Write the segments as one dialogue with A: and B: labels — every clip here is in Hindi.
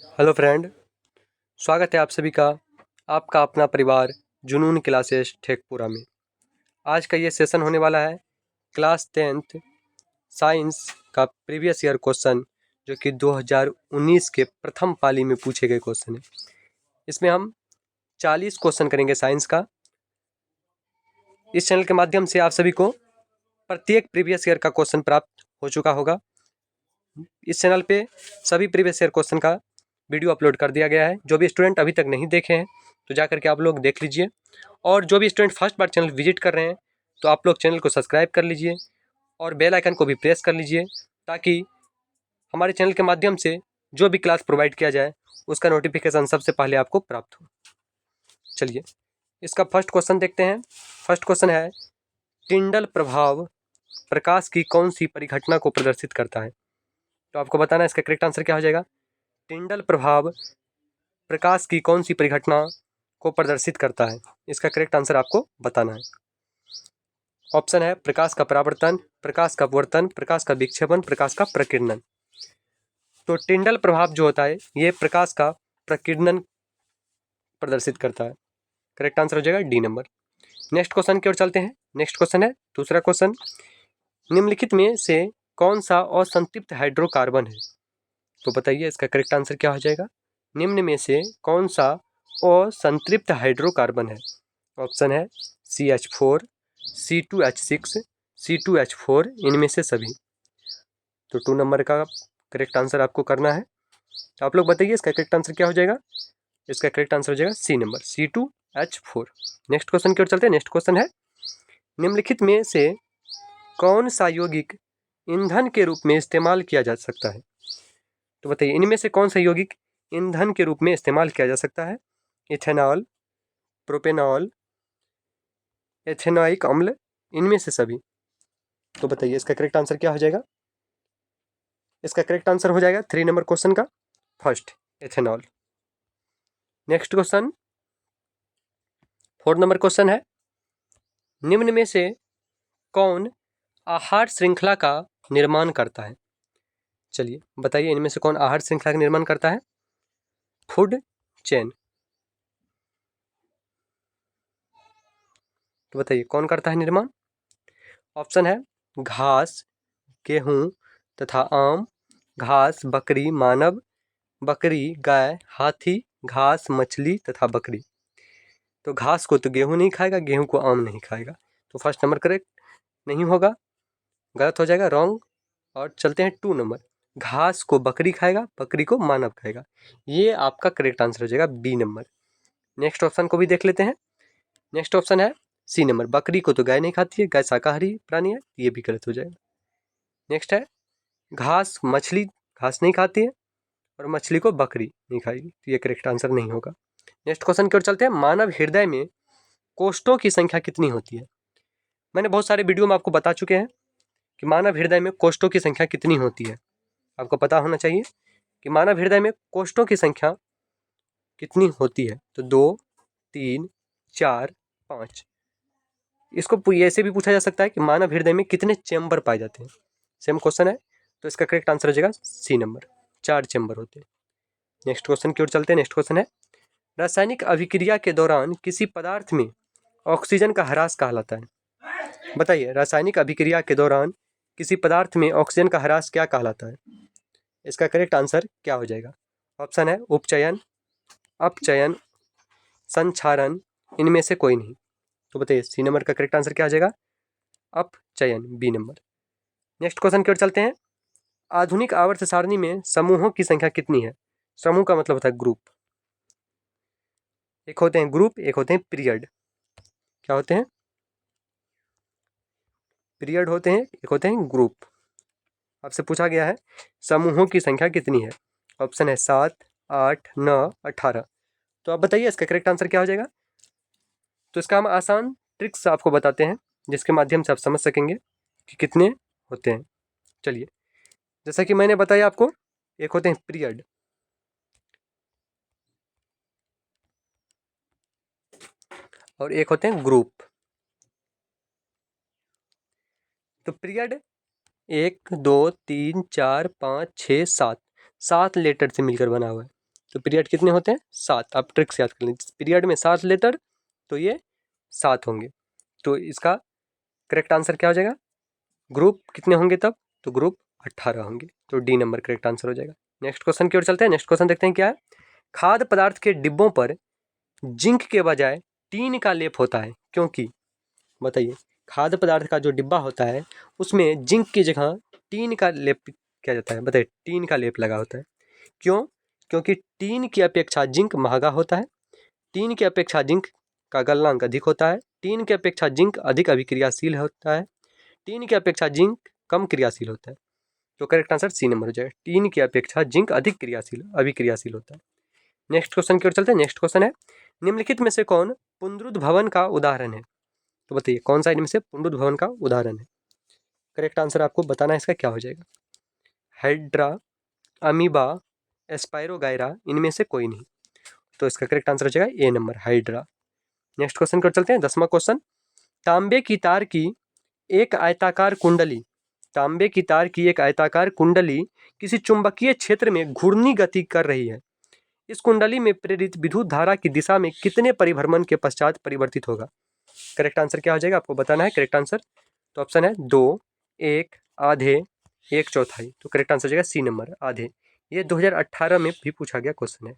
A: हेलो फ्रेंड, स्वागत है आप सभी का आपका अपना परिवार जुनून क्लासेस ठेकपुरा में। आज का ये सेशन होने वाला है क्लास 10th साइंस का प्रीवियस ईयर क्वेश्चन, जो कि 2019 के प्रथम पाली में पूछे गए क्वेश्चन है। इसमें हम 40 क्वेश्चन करेंगे साइंस का। इस चैनल के माध्यम से आप सभी को प्रत्येक प्रीवियस ईयर का क्वेश्चन प्राप्त हो चुका होगा। इस चैनल पे सभी प्रीवियस ईयर क्वेश्चन का वीडियो अपलोड कर दिया गया है। जो भी स्टूडेंट अभी तक नहीं देखे हैं तो जा करके आप लोग देख लीजिए, और जो भी स्टूडेंट फर्स्ट बार चैनल विजिट कर रहे हैं तो आप लोग चैनल को सब्सक्राइब कर लीजिए और बेल आइकन को भी प्रेस कर लीजिए, ताकि हमारे चैनल के माध्यम से जो भी क्लास प्रोवाइड किया जाए उसका नोटिफिकेशन सबसे पहले आपको प्राप्त हो। चलिए इसका फर्स्ट क्वेश्चन देखते हैं। फर्स्ट क्वेश्चन है, टिंडल प्रभाव प्रकाश की कौन सी परिघटना को प्रदर्शित करता है? तो आपको बताना है इसका करेक्ट आंसर क्या हो जाएगा। टिंडल प्रभाव प्रकाश की कौन सी परिघटना को प्रदर्शित करता है? इसका करेक्ट आंसर आपको बताना है। ऑप्शन है प्रकाश का परावर्तन, प्रकाश का अपवर्तन, प्रकाश का विक्षेपण, प्रकाश का प्रकीर्णन। तो टिंडल प्रभाव जो होता है ये प्रकाश का प्रकीर्णन प्रदर्शित करता है। करेक्ट आंसर हो जाएगा डी नंबर। नेक्स्ट क्वेश्चन की ओर चलते हैं। नेक्स्ट क्वेश्चन है दूसरा क्वेश्चन, निम्नलिखित में से कौन सा असंतृप्त हाइड्रोकार्बन है? तो बताइए इसका करेक्ट आंसर क्या हो जाएगा। निम्न में से कौन सा असंतृप्त हाइड्रोकार्बन है? ऑप्शन है CH4, C2H6, C2H4, इनमें से सभी। तो 2 नंबर का करेक्ट आंसर आपको करना है। तो आप लोग बताइए इसका करेक्ट आंसर क्या हो जाएगा। इसका करेक्ट आंसर हो जाएगा C number, C2H4। Next question की ओर चलते हैं। नेक्स्ट क्वेश्चन है, निम्नलिखित में से कौन सा यौगिक ईंधन के रूप में इस्तेमाल किया जा सकता है? तो बताइए इनमें से कौन सा यौगिक ईंधन के रूप में इस्तेमाल किया जा सकता है? इथेनॉल, प्रोपेनॉल, एथेनॉइक अम्ल, इनमें से सभी। तो बताइए इसका करेक्ट आंसर क्या हो जाएगा। इसका करेक्ट आंसर हो जाएगा 3 नंबर क्वेश्चन का first, ethanol. Next question 4 number question है, निम्न में से कौन आहार श्रृंखला का निर्माण करता है? चलिए बताइए इनमें से कौन आहार श्रृंखला का निर्माण करता है? Food chain. तो बताइए कौन करता है निर्माण? ऑप्शन है घास, गेहूं तथा आम, घास बकरी मानव, बकरी गाय हाथी, घास मछली तथा बकरी। तो घास को तो गेहूं नहीं खाएगा, गेहूं को आम नहीं खाएगा। तो फर्स्ट नंबर करेक्ट नहीं होगा, गलत हो जाएगा, रॉन्ग। और चलते हैं 2 नंबर, घास को बकरी खाएगा, बकरी को मानव खाएगा। ये आपका करेक्ट आंसर हो जाएगा बी नंबर। नेक्स्ट ऑप्शन को भी देख लेते हैं। नेक्स्ट ऑप्शन है सी नंबर, बकरी को तो गाय नहीं खाती है, गाय शाकाहारी प्राणी है, ये भी गलत हो जाएगा। नेक्स्ट है घास मछली घास नहीं खाती है और मछली को बकरी नहीं खाएगी, तो ये करेक्ट आंसर नहीं होगा। नेक्स्ट क्वेश्चन की ओर चलते हैं, मानव हृदय में कोष्ठों की संख्या कितनी होती है? मैंने बहुत सारे वीडियो में आपको बता चुके हैं कि मानव हृदय में कोष्ठों की संख्या कितनी होती है। आपको पता होना चाहिए कि मानव हृदय में कोष्ठों की संख्या कितनी होती है। तो 2, 3, 4, 5। इसको ऐसे भी पूछा जा सकता है कि मानव हृदय में कितने चेंबर पाए जाते हैं, सेम क्वेश्चन है। तो इसका करेक्ट आंसर हो जाएगा सी नंबर, 4 चेंबर होते हैं। नेक्स्ट क्वेश्चन की ओर चलते हैं। नेक्स्ट क्वेश्चन है, रासायनिक अभिक्रिया के दौरान किसी पदार्थ में ऑक्सीजन का ह्रास कहलाता है? बताइए रासायनिक अभिक्रिया के दौरान किसी पदार्थ में ऑक्सीजन का ह्रास क्या कहलाता है? इसका करेक्ट आंसर क्या हो जाएगा। ऑप्शन है उपचयन, अपचयन, संक्षारण, इनमें से कोई नहीं। तो बताइए सी नंबर का करेक्ट आंसर क्या आ जाएगा, अपचयन, बी नंबर। नेक्स्ट क्वेश्चन की ओर चलते हैं, आधुनिक आवर्त सारणी में समूहों की संख्या कितनी है? समूह का मतलब होता है ग्रुप। एक होते हैं ग्रुप, एक होते हैं पीरियड। क्या होते हैं? पीरियड होते हैं, एक होते हैं ग्रुप। आपसे पूछा गया है समूहों की संख्या कितनी है। ऑप्शन है 7, 8, 9, 18। तो आप बताइए इसका करेक्ट आंसर क्या हो जाएगा। तो इसका हम आसान ट्रिक्स आपको बताते हैं जिसके माध्यम से आप समझ सकेंगे कि कितने होते हैं। चलिए जैसा कि मैंने बताया आपको, एक होते हैं पीरियड और एक होते हैं ग्रुप। तो पीरियड 1, 2, 3, 4, 5, 6, 7, 7 लेटर से मिलकर बना हुआ है। तो पीरियड कितने होते हैं? 7। आप ट्रिक से याद कर लीजिए, पीरियड में 7 लेटर तो ये 7 होंगे। तो इसका करेक्ट आंसर क्या हो जाएगा? ग्रुप कितने होंगे तब? तो ग्रुप 18 होंगे। तो डी नंबर करेक्ट आंसर हो जाएगा। नेक्स्ट क्वेश्चन की ओर चलते हैं। नेक्स्ट क्वेश्चन देखते हैं क्या है। खाद्य पदार्थ के डिब्बों पर जिंक के बजाय टीन का लेप होता है क्योंकि, बताइए, खाद्य पदार्थ का जो डिब्बा होता है उसमें जिंक की जगह टीन का लेप किया जाता है। बताइए, टीन का लेप लगा होता है क्यों? क्योंकि टीन की अपेक्षा जिंक महंगा होता है, टीन की अपेक्षा जिंक का गलनांक अधिक होता है, टीन की अपेक्षा जिंक अधिक अभिक्रियाशील होता है, टीन की अपेक्षा जिंक कम क्रियाशील होता है। तो करेक्ट आंसर सी नंबर हो जाएगा, टीन की अपेक्षा जिंक अधिक अभिक्रियाशील होता है। नेक्स्ट क्वेश्चन की ओर चलते हैं। नेक्स्ट क्वेश्चन है, निम्नलिखित में से कौन पुनरुद्ध भवन का उदाहरण है? तो बताइए, कौन सा इनमें से पुनरुद्ध भवन का उदाहरण है? करेक्ट आंसर आपको बताना है इसका क्या हो जाएगा। हाइड्रा, अमीबा, एस्पायरोगायरा, इनमें से कोई नहीं। तो इसका करेक्ट आंसर हो जाएगा ए नंबर, हाइड्रा। नेक्स्ट क्वेश्चन की ओर चलते हैं। 10वां क्वेश्चन, तांबे की तार की एक आयताकार कुंडली, तांबे की तार की एक आयताकार कुंडली किसी चुंबकीय क्षेत्र में घूर्णी गति कर रही है। इस कुंडली में प्रेरित विद्युत धारा की दिशा में कितने परिभ्रमण के पश्चात परिवर्तित होगा? करेक्ट आंसर क्या हो जाएगा आपको बताना है। करेक्ट आंसर तो ऑप्शन है 2, 1, आधे, 1/4। तो करेक्ट आंसर हो जाएगा सी नंबर, आधे। ये 2018 में भी पूछा गया क्वेश्चन है।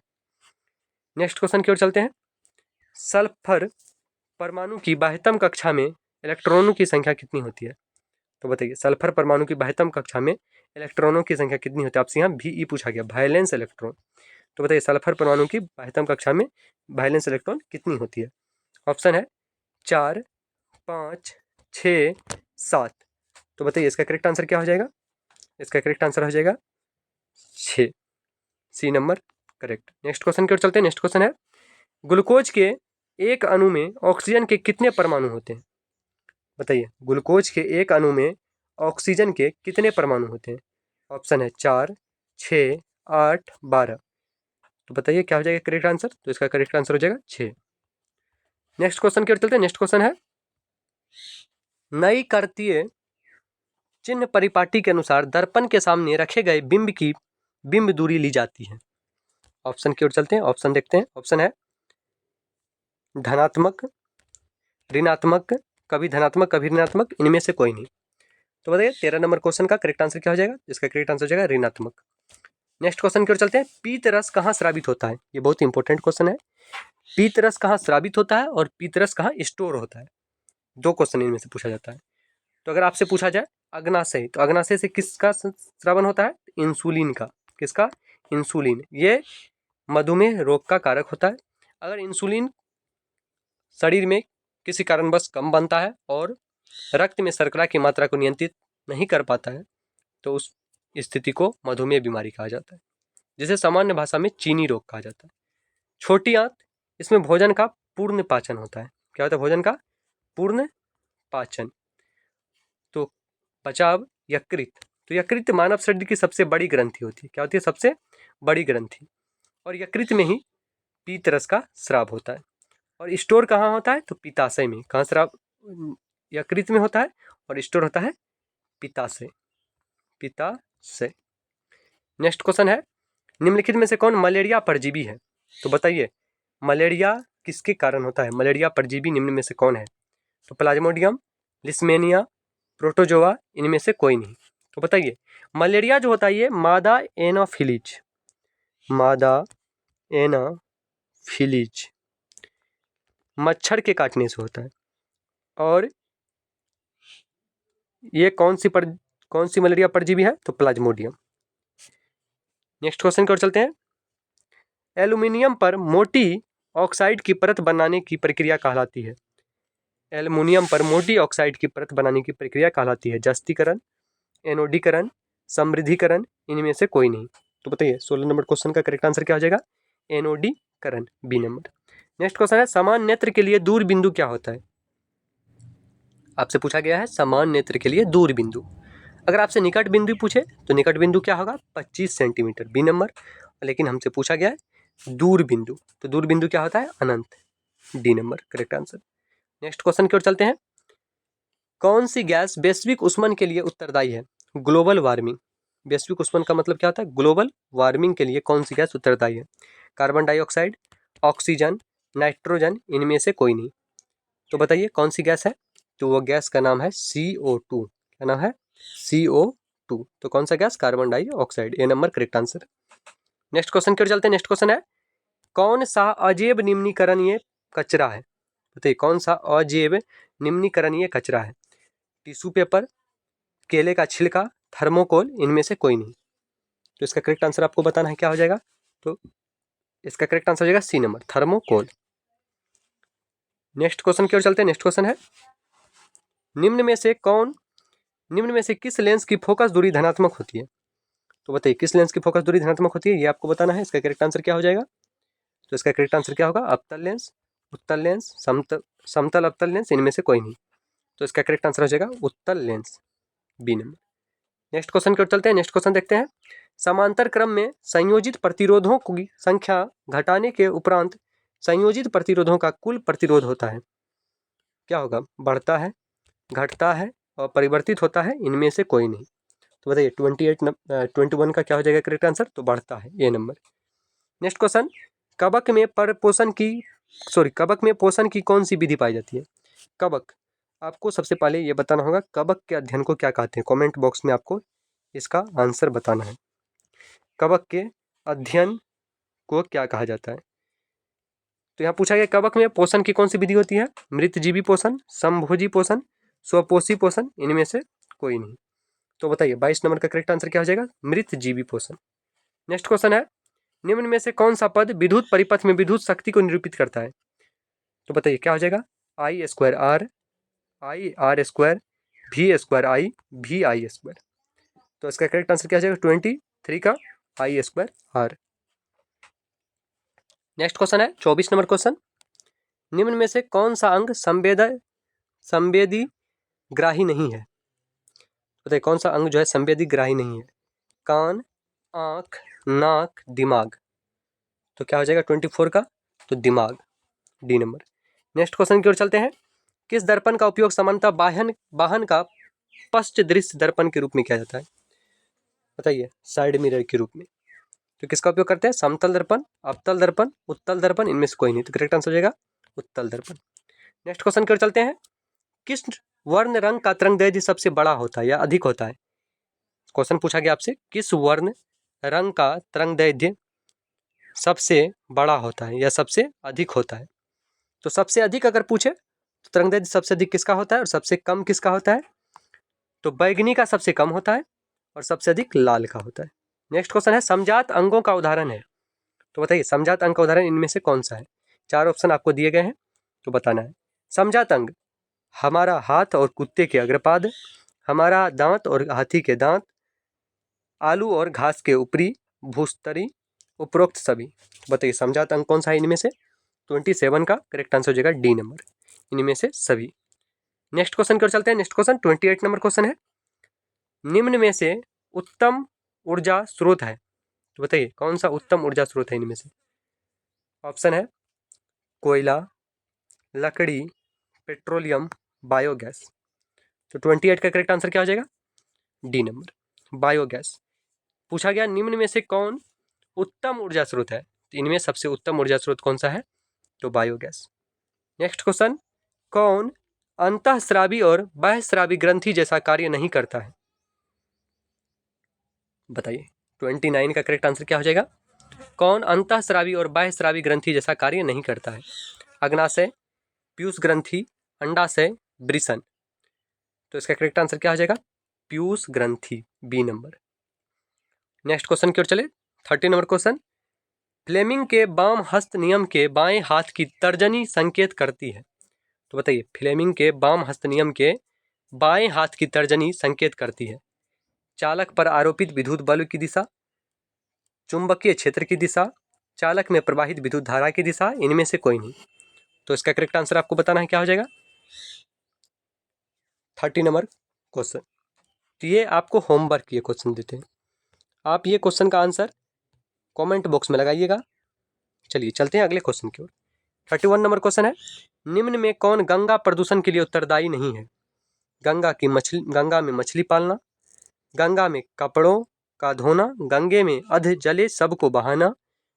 A: नेक्स्ट क्वेश्चन की ओर चलते हैं। सल्फर परमाणु की बाह्यतम कक्षा में इलेक्ट्रॉनों की संख्या कितनी होती है? तो बताइए, सल्फर परमाणु की बाह्यतम कक्षा में इलेक्ट्रॉनों की संख्या कितनी होती है? आपसे यहाँ VE पूछा गया, वायलेंस इलेक्ट्रॉन। तो बताइए, सल्फर परमाणु की बाह्यतम कक्षा में वायलेंस इलेक्ट्रॉन कितनी होती है? ऑप्शन है 4, 5, 6, 7। तो बताइए, इसका करेक्ट आंसर क्या हो जाएगा? इसका करेक्ट आंसर हो जाएगा 6, C number correct. Next question की ओर चलते हैं। नेक्स्ट क्वेश्चन है, ग्लूकोज के एक अणु में ऑक्सीजन के कितने परमाणु होते हैं? बताइए, ग्लूकोज के एक अणु में ऑक्सीजन के कितने परमाणु होते हैं? ऑप्शन है 4, 6, 8, 12। तो बताइए क्या हो जाएगा करेक्ट आंसर? तो इसका करेक्ट आंसर हो जाएगा 6। नेक्स्ट क्वेश्चन की ओर चलते हैं। नेक्स्ट क्वेश्चन है, नई कार्तीय चिन्ह परिपाटी के अनुसार दर्पण के सामने रखे गए बिंब की बिंब दूरी ली जाती है। ऑप्शन की ओर चलते हैं, ऑप्शन देखते हैं। ऑप्शन है धनात्मक, ऋणात्मक, कभी धनात्मक कभी ऋणात्मक, इनमें से कोई नहीं। तो बताइए 13 नंबर क्वेश्चन का करेक्ट आंसर क्या हो जाएगा? इसका करेक्ट आंसर हो जाएगा ऋणात्मक। नेक्स्ट क्वेश्चन की ओर चलते हैं। पीत रस कहाँ स्रावित होता है? ये बहुत इंपॉर्टेंट क्वेश्चन है। पीत रस कहाँ स्रावित होता है और पीत रस कहाँ स्टोर होता है? 2 क्वेश्चन इनमें से पूछा जाता है। तो अगर आपसे पूछा जाए अग्नाशय, तो अग्नाशय से किसका स्रावन होता है? इंसुलिन का। किसका? इंसुलिन। ये मधुमेह रोग का कारक होता है। अगर इंसुलिन शरीर में किसी कारणवश कम बनता है और रक्त में शर्करा की मात्रा को नियंत्रित नहीं कर पाता है तो उस स्थिति को मधुमेह बीमारी कहा जाता है, जिसे सामान्य भाषा में चीनी रोग कहा जाता है। छोटी आंत, इसमें भोजन का पूर्ण पाचन होता है। क्या होता है? भोजन का पूर्ण पाचन। तो पचाव, यकृत। तो यकृत मानव शरीर की सबसे बड़ी ग्रंथि होती है। क्या होती है? सबसे बड़ी ग्रंथि। और यकृत में ही पीत रस का स्राव होता है। और स्टोर कहाँ होता है? तो पित्ताशय में। कहाँ स्राव? यकृत में होता है और स्टोर होता है पित्ताशय, पित्ताशय। नेक्स्ट क्वेश्चन है, निम्नलिखित में से कौन मलेरिया परजीवी है? तो बताइए, मलेरिया किसके कारण होता है? मलेरिया परजीवी निम्न में से कौन है? तो प्लाज्मोडियम, लिस्मेनिया, प्रोटोजोआ, इनमें से कोई नहीं। तो बताइए, मलेरिया जो होता है ये मादा एनाफिलीज, मादा एनाफिलीज मच्छर के काटने से होता है। और ये कौन सी मलेरिया परजीवी है? तो प्लाज्मोडियम। नेक्स्ट क्वेश्चन की ओर चलते हैं। एल्युमिनियम पर मोटी ऑक्साइड की परत बनाने की प्रक्रिया कहलाती है। एल्युमिनियम पर मोटी ऑक्साइड की परत बनाने की प्रक्रिया कहलाती है जस्तीकरण, एनोडीकरण, समृद्धिकरण, इनमें से कोई नहीं। तो बताइए 16 नंबर क्वेश्चन का करेक्ट आंसर क्या हो जाएगा? एनोडीकरण, बी नंबर। नेक्स्ट क्वेश्चन है, समान नेत्र के लिए दूर बिंदु क्या होता है? आपसे पूछा गया है समान नेत्र के लिए दूर बिंदु। अगर आपसे निकट बिंदु पूछे तो निकट बिंदु क्या होगा? 25 सेंटीमीटर, बी नंबर। लेकिन हमसे पूछा गया है दूर बिंदु, तो दूर बिंदु क्या होता है? अनंत, D number correct answer. Next question की ओर चलते हैं। कौन सी गैस वैश्विक उष्मन के लिए उत्तरदायी है? Global warming. वैश्विक उष्मन का मतलब क्या होता है? ग्लोबल वार्मिंग के लिए कौन सी गैस उत्तरदायी है? कार्बन डाइऑक्साइड, ऑक्सीजन, नाइट्रोजन, इनमें से कोई नहीं। तो बताइए कौन सी गैस है? तो वो गैस का नाम है CO2। क्या नाम है? CO2। तो कौन सा gas? Carbon dioxide. A number correct answer. Next question की ओर चलते हैं। नेक्स्ट क्वेश्चन है, कौन सा अजैव निम्नीकरणीय कचरा है? बताइए कौन सा अजैव निम्नीकरणीय कचरा है? टिश्यू पेपर, केले का छिलका, थर्मोकोल, इनमें से कोई नहीं। तो इसका करेक्ट आंसर आपको बताना है, क्या हो जाएगा? तो इसका करेक्ट आंसर हो जाएगा C number, thermocol. Next question की ओर चलते हैं। नेक्स्ट क्वेश्चन है, निम्न में से किस लेंस की फोकस दूरी धनात्मक होती है? तो बताइए किस लेंस की फोकस दूरी धनात्मक होती है, ये आपको बताना है। इसका करेक्ट आंसर क्या हो जाएगा? तो इसका करेक्ट आंसर क्या होगा? अवतल लेंस, उत्तल लेंस, समतल अवतल लेंस, इनमें से कोई नहीं। तो इसका करेक्ट आंसर हो जाएगा उत्तल lens, B number. Next question की ओर चलते हैं। नेक्स्ट क्वेश्चन देखते हैं, समांतर क्रम में संयोजित प्रतिरोधों की संख्या घटाने के उपरांत संयोजित प्रतिरोधों का कुल प्रतिरोध होता है, क्या होगा? बढ़ता है, घटता है और परिवर्तित होता है, इनमें से कोई नहीं। तो बताइए 21 का क्या हो जाएगा करेक्ट आंसर? तो बढ़ता है, ए नंबर। नेक्स्ट क्वेश्चन, कवक में पोषण की कौन सी विधि पाई जाती है? कवक, आपको सबसे पहले ये बताना होगा कवक के अध्ययन को क्या कहते हैं। कमेंट बॉक्स में आपको इसका आंसर बताना है, कवक के अध्ययन को क्या कहा जाता है। तो यहाँ पूछा गया कवक में पोषण की कौन सी विधि होती है? मृतजीवी पोषण, समभोजी पोषण, स्वपोषी पोषण, इनमें से कोई नहीं। तो बताइए 22 नंबर का करेक्ट आंसर क्या हो जाएगा? मृतजीवी पोषण। नेक्स्ट क्वेश्चन है, निम्न में से कौन सा पद विद्युत परिपथ में विद्युत शक्ति को निरूपित करता है? तो बताइए क्या हो जाएगा? I²R, IR², V²I, VI²। तो इसका करेक्ट आंसर क्या हो जाएगा? 23 का I²R। नेक्स्ट क्वेश्चन है 24 नंबर क्वेश्चन, निम्न में से कौन सा अंग संवेदी ग्राही नहीं है? बताइए कौन सा अंग जो है संवेदी ग्राही नहीं है? कान, आंख, नाक, दिमाग। तो क्या हो जाएगा 24 का? तो दिमाग, डी नंबर। नेक्स्ट क्वेश्चन की ओर चलते हैं, किस दर्पण का उपयोग सामान्यतः वाहन का पश्च दृश्य दर्पण के रूप में किया जाता है? बताइए साइड मिरर के रूप में। तो किसका उपयोग करते हैं? समतल दर्पण, अवतल दर्पण, उत्तल दर्पण, इनमें से कोई नहीं। तो करेक्ट आंसर हो जाएगा उत्तल दर्पण। नेक्स्ट क्वेश्चन की ओर चलते हैं, किस वर्ण रंग का तरंगदैर्ध्य सबसे बड़ा होता है या अधिक होता है? क्वेश्चन पूछा गया आपसे, किस वर्ण रंग का तरंगदैर्ध्य सबसे बड़ा होता है या सबसे अधिक होता है? तो सबसे अधिक अगर पूछे तो तरंगदैर्ध्य सबसे अधिक किसका होता है और सबसे कम किसका होता है? तो बैगनी का सबसे कम होता है और सबसे अधिक लाल का होता है। नेक्स्ट क्वेश्चन है, समजात अंगों का उदाहरण है। तो बताइए समजात अंग का उदाहरण इनमें से कौन सा है? 4 ऑप्शन आपको दिए गए हैं, तो बताना है। समजात अंग, हमारा हाथ और कुत्ते के अग्रपाद, हमारा दांत और हाथी के दांत, आलू और घास के ऊपरी भूस्तरी, उपरोक्त सभी। बताइए समजात अंग कौन सा है इनमें से? 27 का करेक्ट आंसर हो जाएगा डी नंबर, इनमें से सभी। नेक्स्ट क्वेश्चन की ओर चलते हैं। नेक्स्ट क्वेश्चन 28 नंबर क्वेश्चन है, निम्न में से उत्तम ऊर्जा स्रोत है। तो बताइए कौन सा उत्तम ऊर्जा स्रोत है इनमें से? ऑप्शन है कोयला, लकड़ी, पेट्रोलियम, बायोगैस। तो 28 का करेक्ट आंसर क्या हो जाएगा? D number, biogas. पूछा गया निम्न में से कौन उत्तम ऊर्जा स्रोत है, तो इनमें सबसे उत्तम ऊर्जा स्रोत कौन सा है? तो बायोगैस। नेक्स्ट क्वेश्चन, कौन अंतःस्रावी और बाह्यस्रावी ग्रंथि जैसा कार्य नहीं करता है? बताइए 29 का करेक्ट आंसर क्या हो जाएगा? कौन अंतःस्रावी और बाह्यस्रावी ग्रंथि जैसा कार्य नहीं करता है? अग्नाशय, पीयूष ग्रंथि, अंडाशय, वृषण। तो इसका करेक्ट आंसर क्या हो जाएगा? पीयूष ग्रंथि, बी नंबर। नेक्स्ट क्वेश्चन की ओर चले, 30 नंबर क्वेश्चन, फ्लेमिंग के वाम हस्त नियम के बाएं हाथ की तर्जनी संकेत करती है। तो बताइए फ्लेमिंग के वाम हस्त नियम के बाएं हाथ की तर्जनी संकेत करती है? चालक पर आरोपित विद्युत बल की दिशा, चुंबकीय क्षेत्र की दिशा, चालक में प्रवाहित विद्युत धारा की दिशा, इनमें से कोई नहीं। तो इसका करेक्ट आंसर आपको बताना है, क्या हो जाएगा? 30 नंबर क्वेश्चन। तो ये आपको होमवर्क ये क्वेश्चन देते हैं, आप ये क्वेश्चन का आंसर कमेंट बॉक्स में लगाइएगा। चलिए चलते हैं अगले क्वेश्चन की ओर। 31 नंबर क्वेश्चन है, निम्न में कौन गंगा प्रदूषण के लिए उत्तरदायी नहीं है? गंगा में मछली पालना, गंगा में कपड़ों का धोना, गंगे में अध जले सबको बहाना,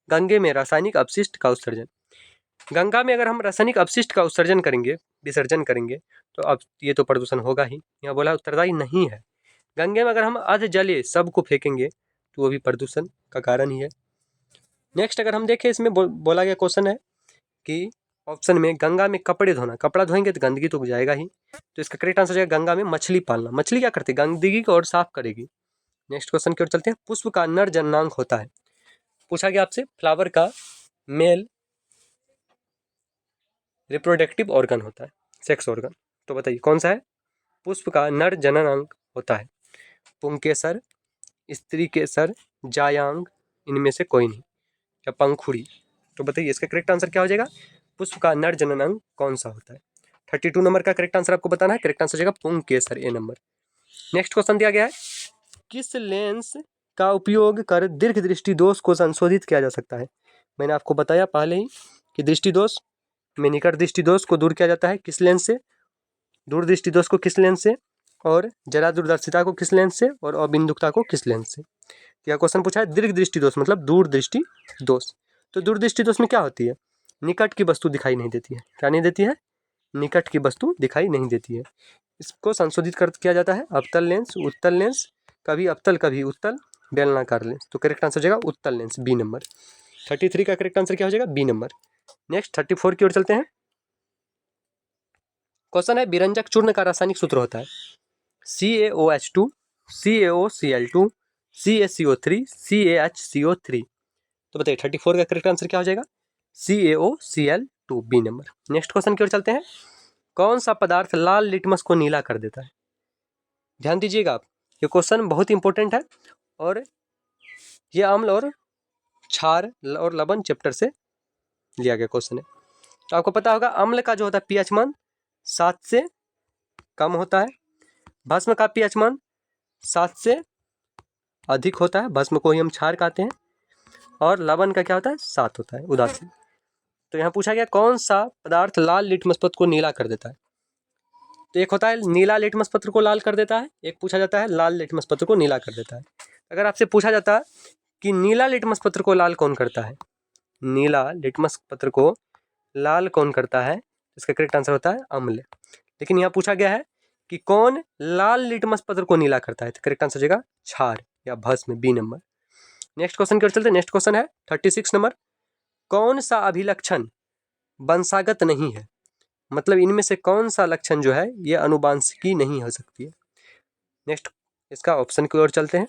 A: गंगे में रासायनिक अपशिष्ट का उत्सर्जन। गंगा में अगर हम रासायनिक अपशिष्ट का उत्सर्जन करेंगे, विसर्जन करेंगे, तो अब ये तो प्रदूषण होगा ही। यहाँ बोला उत्तरदायी नहीं है। गंगे में अगर हम अध जलीय सब को फेंकेंगे तो वो भी प्रदूषण का कारण ही है। नेक्स्ट अगर हम देखें, इसमें बोला गया क्वेश्चन है कि ऑप्शन में गंगा में कपड़े धोना, कपड़ा धोएंगे तो गंदगी तो जाएगा ही, तो इसका करेक्ट आंसर जाएगा गंगा में मछली पालना। मछली क्या करती है, गंदगी को और साफ करेगी। नेक्स्ट क्वेश्चन की ओर चलते हैं। पुष्प का नर जननांग होता है। पूछा गया आपसे फ्लावर का मेल रिप्रोडक्टिव ऑर्गन होता है, सेक्स ऑर्गन, तो बताइए कौन सा है। पुष्प का नर जननांग होता है पुंकेसर, स्त्री केसर, जायांग, इनमें से कोई नहीं, या पंखुड़ी। तो बताइए इसका करेक्ट आंसर क्या हो जाएगा, पुष्प का नर जननांग कौन सा होता है। 32 नंबर का करेक्ट आंसर आपको बताना है। करेक्ट आंसर हो जाएगा पुंकेसर, ए नंबर। नेक्स्ट क्वेश्चन दिया गया है, किस लेंस का उपयोग कर दीर्घ दृष्टि दोष को संशोधित किया जा सकता है। मैंने आपको बताया पहले ही कि दृष्टि दोष में निकट दृष्टि दोष को दूर किया जाता है किस लेंस से, दूर दृष्टि दोष को किस लेंस से, और जरा दूरदर्शिता को किस लेंस से, और अबिंदुकता को किस लेंस से। यह क्वेश्चन पूछा है दीर्घ दृष्टि दोष मतलब दूर दृष्टि दोष। तो दूर दृष्टि दोष में क्या होती है, निकट की वस्तु दिखाई नहीं देती है। क्या नहीं देती है, निकट की वस्तु दिखाई नहीं देती है। इसको संशोधित कर किया जाता है अवतल लेंस, उत्तल लेंस, कभी अवतल कभी उत्तल, बेलनाकार लेंस। तो करेक्ट आंसर हो जाएगा उत्तल लेंस, बी नंबर। 33 का करेक्ट आंसर क्या हो जाएगा, बी नंबर। नेक्स्ट 34 की ओर चलते हैं। क्वेश्चन है विरंजक चूर्ण का रासायनिक सूत्र होता है CaOH2, CaOCl2, CaCO3, CaHCO3। तो बताइए 34 का करेक्ट आंसर क्या हो जाएगा, CaOCl2, B number. Next question की ओर चलते हैं। कौन सा पदार्थ लाल लिटमस को नीला कर देता है। ध्यान दीजिएगा आप, ये क्वेश्चन बहुत इंपॉर्टेंट है और ये अम्ल और क्षार और लवण चैप्टर से लिया गया क्वेश्चन है। तो आपको पता होगा अम्ल का जो होता है पीएच मान 7 से कम होता है, भस्म का पीएच मान 7 से अधिक होता है, भस्म को ही हम क्षार कहते हैं, और लवण का क्या होता है 7 होता है, उदासीन। तो यहाँ पूछा गया कौन सा पदार्थ लाल लिटमस पत्र को नीला कर देता है। तो एक होता है नीला लिटमस पत्र को लाल कर देता है, एक पूछा जाता है लाल लिटमस पत्र को नीला कर देता है। अगर आपसे पूछा जाता है कि नीला लिटमस पत्र को लाल कौन करता है, नीला लिटमस पत्र को लाल कौन करता है, इसका करेक्ट आंसर होता है अम्ल। लेकिन यहाँ पूछा गया है कि कौन लाल लिटमस पत्र को नीला करता है, तो करेक्ट आंसर हो जाएगा क्षार या भस्म, बी नंबर। नेक्स्ट क्वेश्चन की ओर चलते हैं। नेक्स्ट क्वेश्चन है 36 नंबर। कौन सा अभिलक्षण वंशागत नहीं है, मतलब इनमें से कौन सा लक्षण जो है ये अनुवांशिकी नहीं हो सकती है। नेक्स्ट इसका ऑप्शन की ओर चलते हैं।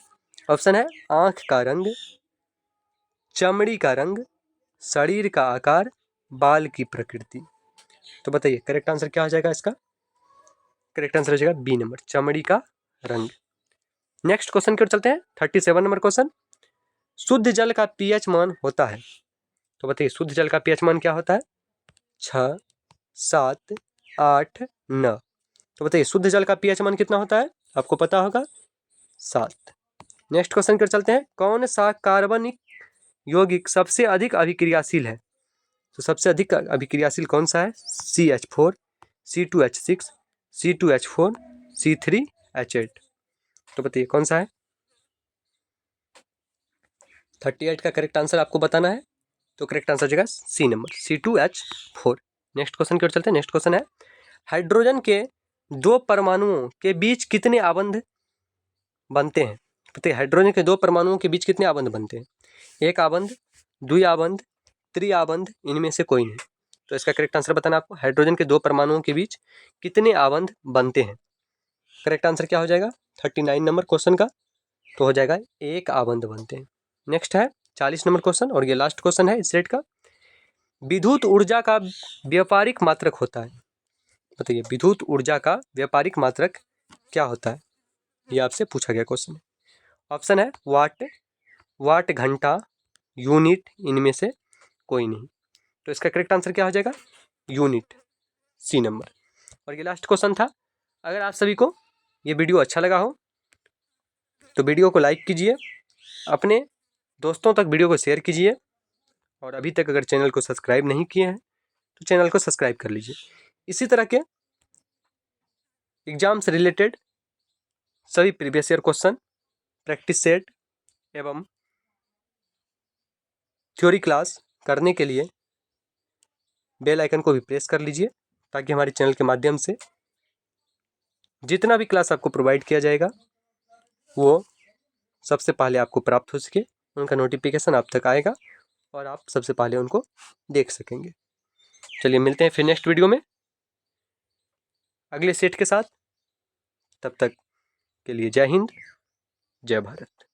A: ऑप्शन है आंख का रंग, चमड़ी का रंग, शरीर का आकार, बाल की प्रकृति। तो बताइए करेक्ट आंसर क्या हो जाएगा इसका, करेक्ट आंसर हो जाएगा बी नंबर, चमड़ी का रंग। नेक्स्ट क्वेश्चन की ओर चलते हैं। 37 नंबर क्वेश्चन, शुद्ध जल का पीएच मान होता है। तो बताइए शुद्ध जल का पीएच मान क्या होता है, 6, 7, 8, 9। तो बताइए शुद्ध जल का पीएच मान कितना होता है, आपको पता होगा 7। नेक्स्ट क्वेश्चन की ओर चलते हैं। कौन सा कार्बनिक यौगिक सबसे अधिक अभिक्रियाशील है। तो सबसे अधिक अभिक्रियाशील कौन सा है, CH4, C2H6, C2H4, C3H8। तो बताइए कौन सा है। 38 का करेक्ट आंसर आपको बताना है, तो करेक्ट आंसर हो जाएगा C number, C2H4। Next question की ओर चलते हैं। नेक्स्ट क्वेश्चन है हाइड्रोजन के 2 परमाणुओं के बीच कितने आबंध बनते हैं। बताइए हाइड्रोजन के 2 परमाणुओं के बीच कितने आबंध बनते हैं, एक आबंध, द्वि आबंध, त्रि आबंध, इनमें से कोई नहीं। तो इसका करेक्ट आंसर बताना आपको, हाइड्रोजन के 2 परमाणुओं के बीच कितने आबंध बनते हैं। करेक्ट आंसर क्या हो जाएगा 39 नंबर क्वेश्चन का, तो हो जाएगा एक आबंध बनते हैं। नेक्स्ट है 40 नंबर क्वेश्चन और ये लास्ट क्वेश्चन है इस सेट का। विद्युत ऊर्जा का व्यापारिक मात्रक होता है। बताइए विद्युत ऊर्जा का व्यापारिक मात्रक क्या होता है, ये आपसे पूछा गया क्वेश्चन है। ऑप्शन है वाट, वाट घंटा, यूनिट, इनमें से कोई नहीं। तो इसका करेक्ट आंसर क्या हो जाएगा, यूनिट, सी नंबर। और ये लास्ट क्वेश्चन था। अगर आप सभी को ये वीडियो अच्छा लगा हो तो वीडियो को लाइक कीजिए, अपने दोस्तों तक वीडियो को शेयर कीजिए, और अभी तक अगर चैनल को सब्सक्राइब नहीं किए हैं तो चैनल को सब्सक्राइब कर लीजिए। इसी तरह के एग्जाम से रिलेटेड सभी previous year question, practice set एवं थ्योरी क्लास करने के लिए बेल आइकन को भी प्रेस कर लीजिए, ताकि हमारे चैनल के माध्यम से जितना भी क्लास आपको प्रोवाइड किया जाएगा वो सबसे पहले आपको प्राप्त हो सके, उनका नोटिफिकेशन आप तक आएगा और आप सबसे पहले उनको देख सकेंगे। चलिए मिलते हैं फिर नेक्स्ट वीडियो में अगले सेट के साथ। तब तक के लिए जय हिंद, जय भारत।